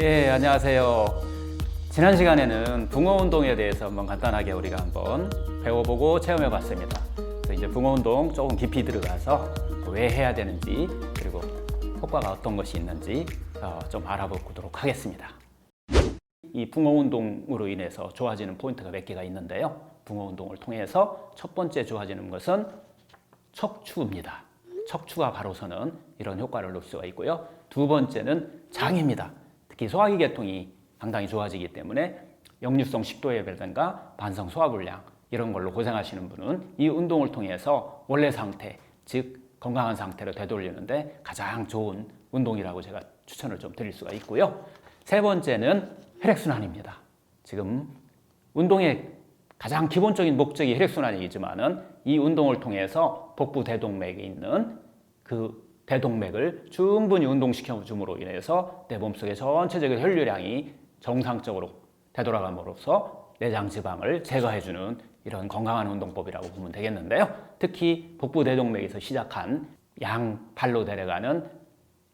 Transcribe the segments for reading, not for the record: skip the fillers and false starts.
예, 안녕하세요. 지난 시간에는 붕어 운동에 대해서 한번 간단하게 우리가 한번 배워보고 체험해 봤습니다. 그래서 이제 붕어 운동 조금 깊이 들어가서 왜 해야 되는지 그리고 효과가 어떤 것이 있는지 좀 알아보도록 하겠습니다. 이 붕어 운동으로 인해서 좋아지는 포인트가 몇 개가 있는데요. 붕어 운동을 통해서 첫 번째 좋아지는 것은 척추입니다. 척추가 바로서는 이런 효과를 놓을 수가 있고요. 두 번째는 장입니다. 특히 소화기 계통이 상당히 좋아지기 때문에 역류성 식도염이라든가 반성 소화불량 이런 걸로 고생하시는 분은 이 운동을 통해서 원래 상태, 즉 건강한 상태로 되돌리는데 가장 좋은 운동이라고 제가 추천을 좀 드릴 수가 있고요. 세 번째는 혈액순환입니다. 지금 운동의 가장 기본적인 목적이 혈액순환이지만은 이 운동을 통해서 복부 대동맥에 있는 그 대동맥을 충분히 운동시켜 줌으로 인해서 내 몸속의 전체적인 혈류량이 정상적으로 되돌아감으로써 내장 지방을 제거해주는 이런 건강한 운동법이라고 보면 되겠는데요. 특히 복부 대동맥에서 시작한 양팔로 내려가는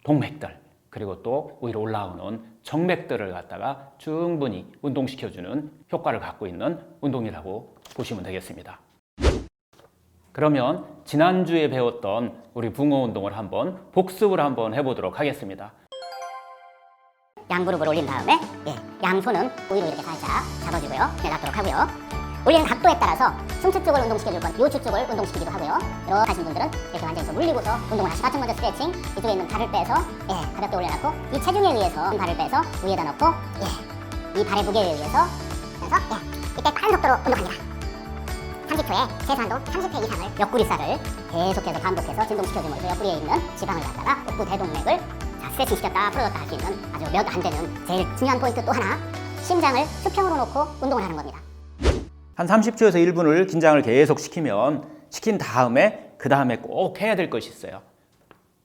동맥들 그리고 또 위로 올라오는 정맥들을 갖다가 충분히 운동시켜주는 효과를 갖고 있는 운동이라고 보시면 되겠습니다. 그러면 지난주에 배웠던 우리 붕어 운동을 한번 복습을 한번 해보도록 하겠습니다. 양무릎을 올린 다음에 양손은 위로 이렇게 살짝 잡아주고요. 놔도록 하고요. 올리는 각도에 따라서 승추 쪽을 운동시켜줄 건 요추 쪽을 운동시키기도 하고요. 이렇게 하신 분들은 이렇게 완전히 물리고서 운동을 하시고 가슴 먼저 스트레칭, 이쪽에 있는 발을 빼서 가볍게 올려놓고 이 체중에 의해서 발을 빼서 위에다 놓고 이 발의 무게에 의해서 그래서 이때 빠른 속도로 운동합니다. 30초에 최소한도 30회 이상을 옆구리살을 계속해서 반복해서 진동시켜줌으로써 옆구리에 있는 지방을 갖다가 복부 대동맥을 스트레칭 시켰다 풀어줬다 할 수 있는 아주 몇 안 되는 제일 중요한 포인트 또 하나, 심장을 수평으로 놓고 운동을 하는 겁니다. 한 30초에서 1분을 긴장을 계속 시킨 다음에 그 다음에 꼭 해야 될 것이 있어요.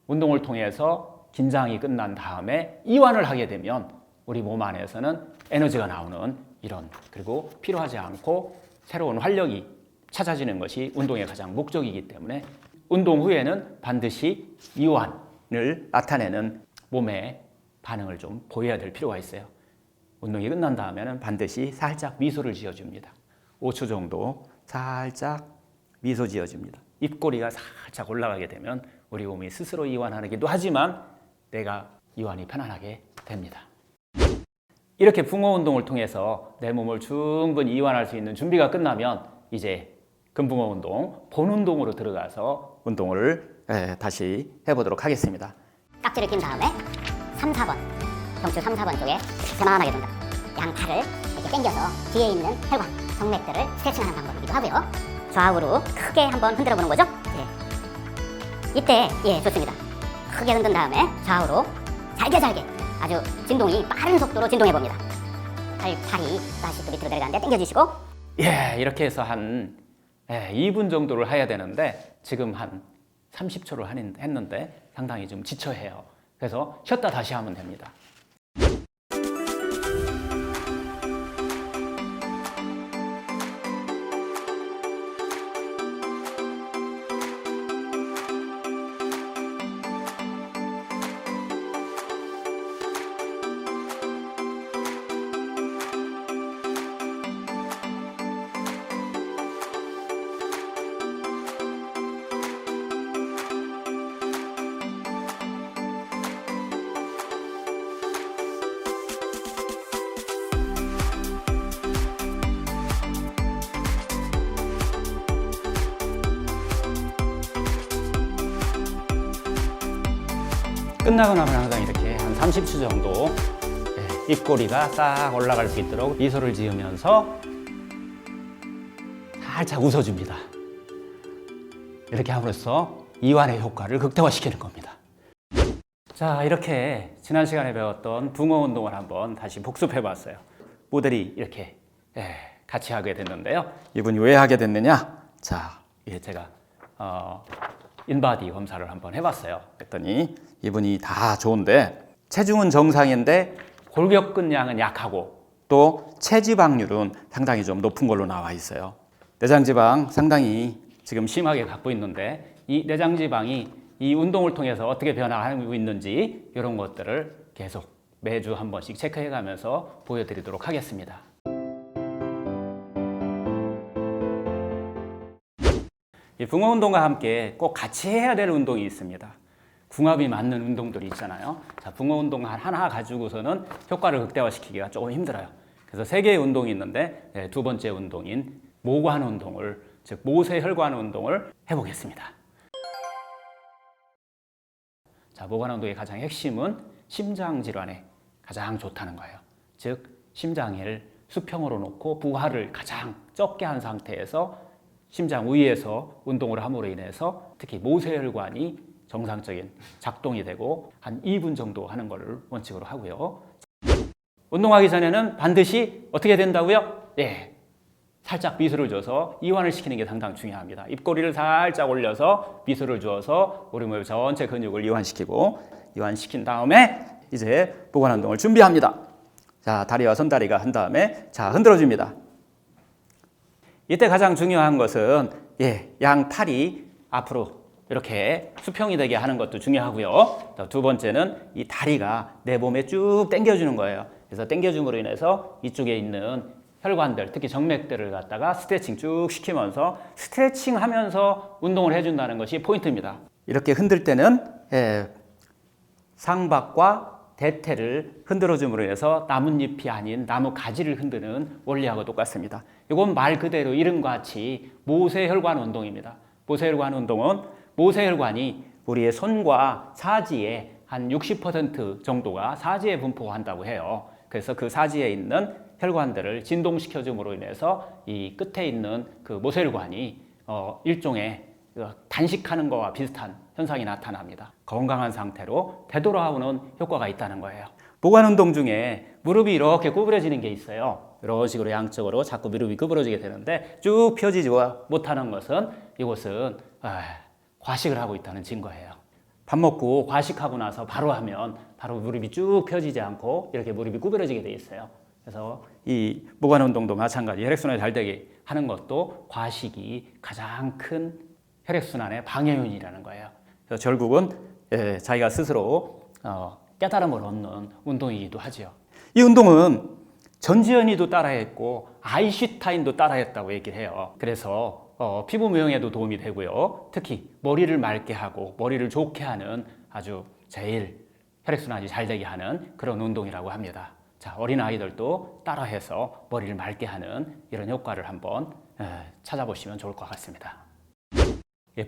운동을 통해서 긴장이 끝난 다음에 이완을 하게 되면 우리 몸 안에서는 에너지가 나오는 이런 그리고 필요하지 않고 새로운 활력이 찾아지는 것이 운동의 가장 목적이기 때문에 운동 후에는 반드시 이완을 나타내는 몸의 반응을 좀 보여야 될 필요가 있어요. 운동이 끝난 다음에는 반드시 살짝 미소를 지어줍니다. 5초 정도 살짝 미소 지어줍니다. 입꼬리가 살짝 올라가게 되면 우리 몸이 스스로 이완하기도 하지만 내가 이완이 편안하게 됩니다. 이렇게 붕어 운동을 통해서 내 몸을 충분히 이완할 수 있는 준비가 끝나면 이제 금붕어 운동, 본 운동으로 들어가서 운동을 다시 해보도록 하겠습니다. 깍지를 낀 다음에 3, 4번, 경추 3, 4번 쪽에 세만하게 둔다. 양팔을 이렇게 당겨서 뒤에 있는 혈관, 정맥들을 스트레칭하는 방법이기도 하고요. 좌우로 크게 한번 흔들어 보는 거죠. 이때 좋습니다. 크게 흔든 다음에 좌우로 잘게 아주 진동이 빠른 속도로 진동해 봅니다. 팔이 다시 또 밑으로 내려가는데 당겨주시고 이렇게 해서 한 2분 정도를 해야 되는데 지금 한 30초를 했는데 상당히 좀 지쳐해요. 그래서 쉬었다 다시 하면 됩니다. 끝나고 나면 항상 이렇게 한 30초 정도 입꼬리가 싹 올라갈 수 있도록 미소를 지으면서 살짝 웃어줍니다. 이렇게 함으로써 이완의 효과를 극대화시키는 겁니다. 자, 이렇게 지난 시간에 배웠던 붕어 운동을 한번 다시 복습해 봤어요. 모델이 이렇게 같이 하게 됐는데요. 이분이 왜 하게 됐느냐? 자, 제가 인바디 검사를 한번 해봤어요. 그랬더니 이분이 다 좋은데 체중은 정상인데 골격근량은 약하고 또 체지방률은 상당히 좀 높은 걸로 나와 있어요. 내장지방 상당히 지금 심하게 갖고 있는데 이 내장지방이 이 운동을 통해서 어떻게 변화하고 있는지 이런 것들을 계속 매주 한 번씩 체크해 가면서 보여드리도록 하겠습니다. 이 붕어 운동과 함께 꼭 같이 해야 될 운동이 있습니다. 궁합이 맞는 운동들이 있잖아요. 자, 붕어 운동 하나 가지고서는 효과를 극대화시키기가 조금 힘들어요. 그래서 3개의 운동이 있는데 두 번째 운동인 모관 운동을, 즉 모세혈관 운동을 해보겠습니다. 자, 모관 운동의 가장 핵심은 심장 질환에 가장 좋다는 거예요. 즉 심장을 수평으로 놓고 부하를 가장 적게 한 상태에서 심장 위에서 운동을 함으로 인해서 특히 모세혈관이 정상적인 작동이 되고 한 2분 정도 하는 것을 원칙으로 하고요. 운동하기 전에는 반드시 어떻게 된다고요? 예, 살짝 미소를 줘서 이완을 시키는 게 상당히 중요합니다. 입꼬리를 살짝 올려서 미소를 주어서 우리 몸 전체 근육을 이완시킨 다음에 이제 모관 운동을 준비합니다. 자, 다리와 손다리가 한 다음에 자, 흔들어줍니다. 이때 가장 중요한 것은 양 팔이 앞으로 이렇게 수평이 되게 하는 것도 중요하고요. 두 번째는 이 다리가 내 몸에 쭉 당겨주는 거예요. 그래서 당겨줌으로 인해서 이쪽에 있는 혈관들, 특히 정맥들을 갖다가 스트레칭 쭉 시키면서 스트레칭 하면서 운동을 해준다는 것이 포인트입니다. 이렇게 흔들 때는 상박과 대퇴를 흔들어줌으로 인해서 나뭇잎이 아닌 나무 가지를 흔드는 원리하고 똑같습니다. 이건 말 그대로 이름과 같이 모세혈관 운동입니다. 모세혈관 운동은 모세혈관이 우리의 손과 사지의 한 60% 정도가 사지에 분포한다고 해요. 그래서 그 사지에 있는 혈관들을 진동시켜 줌으로 인해서 이 끝에 있는 그 모세혈관이 일종의 단식하는 것과 비슷한 현상이 나타납니다. 건강한 상태로 되돌아오는 효과가 있다는 거예요. 모관 운동 중에 무릎이 이렇게 구부러지는 게 있어요. 이런 식으로 양쪽으로 자꾸 무릎이 구부러지게 되는데 쭉 펴지지 못하는 것은 이곳은 과식을 하고 있다는 증거예요. 밥 먹고 과식하고 나서 바로 하면 바로 무릎이 쭉 펴지지 않고 이렇게 무릎이 구부러지게 돼 있어요. 그래서 이 모관 운동도 마찬가지 혈액순환이 잘 되게 하는 것도 과식이 가장 큰 혈액순환의 방해 요인이라는 거예요. 그래서 결국은 자기가 스스로 깨달음을 얻는 운동이기도 하죠. 이 운동은 전지현이도 따라했고 아인슈타인도 따라했다고 얘기를 해요. 그래서 피부 미용에도 도움이 되고요. 특히 머리를 맑게 하고 머리를 좋게 하는 아주 제일 혈액순환이 잘 되게 하는 그런 운동이라고 합니다. 자, 어린아이들도 따라해서 머리를 맑게 하는 이런 효과를 한번 찾아보시면 좋을 것 같습니다.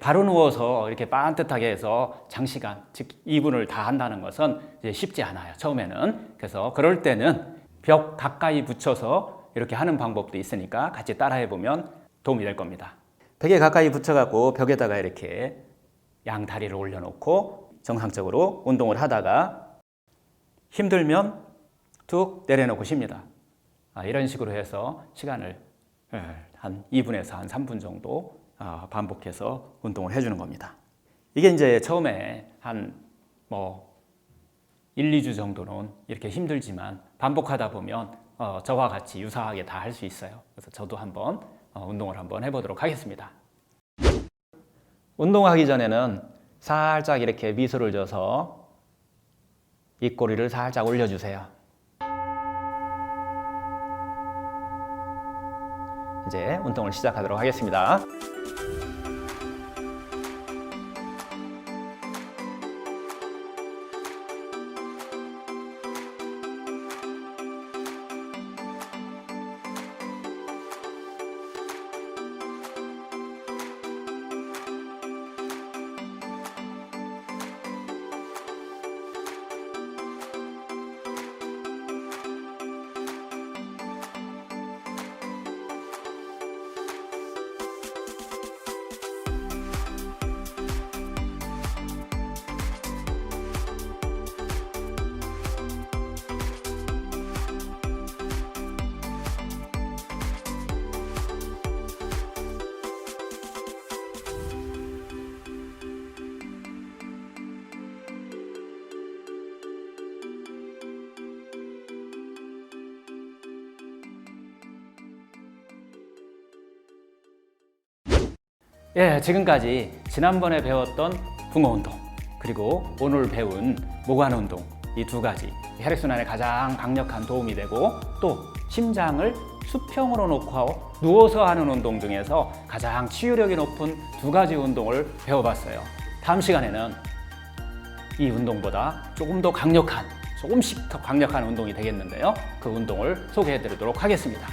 바로 누워서 이렇게 반듯하게 해서 장시간, 즉 2분을 다 한다는 것은 이제 쉽지 않아요. 처음에는. 그래서 그럴 때는 벽 가까이 붙여서 이렇게 하는 방법도 있으니까 같이 따라해 보면 도움이 될 겁니다. 벽에 가까이 붙여갖고 벽에다가 이렇게 양 다리를 올려놓고 정상적으로 운동을 하다가 힘들면 툭 내려놓고 쉽니다. 이런 식으로 해서 시간을 한 2분에서 한 3분 정도 반복해서 운동을 해주는 겁니다. 이게 이제 처음에 한 1, 2주 정도는 이렇게 힘들지만 반복하다 보면 저와 같이 유사하게 다 할 수 있어요. 그래서 저도 한번 운동을 한번 해보도록 하겠습니다. 운동하기 전에는 살짝 이렇게 미소를 줘서 입꼬리를 살짝 올려주세요. 이제 운동을 시작하도록 하겠습니다. 지금까지 지난번에 배웠던 붕어 운동 그리고 오늘 배운 모관 운동 이 두 가지 혈액순환에 가장 강력한 도움이 되고 또 심장을 수평으로 놓고 누워서 하는 운동 중에서 가장 치유력이 높은 두 가지 운동을 배워봤어요. 다음 시간에는 이 운동보다 조금 더 강력한, 조금씩 더 강력한 운동이 되겠는데요. 그 운동을 소개해 드리도록 하겠습니다.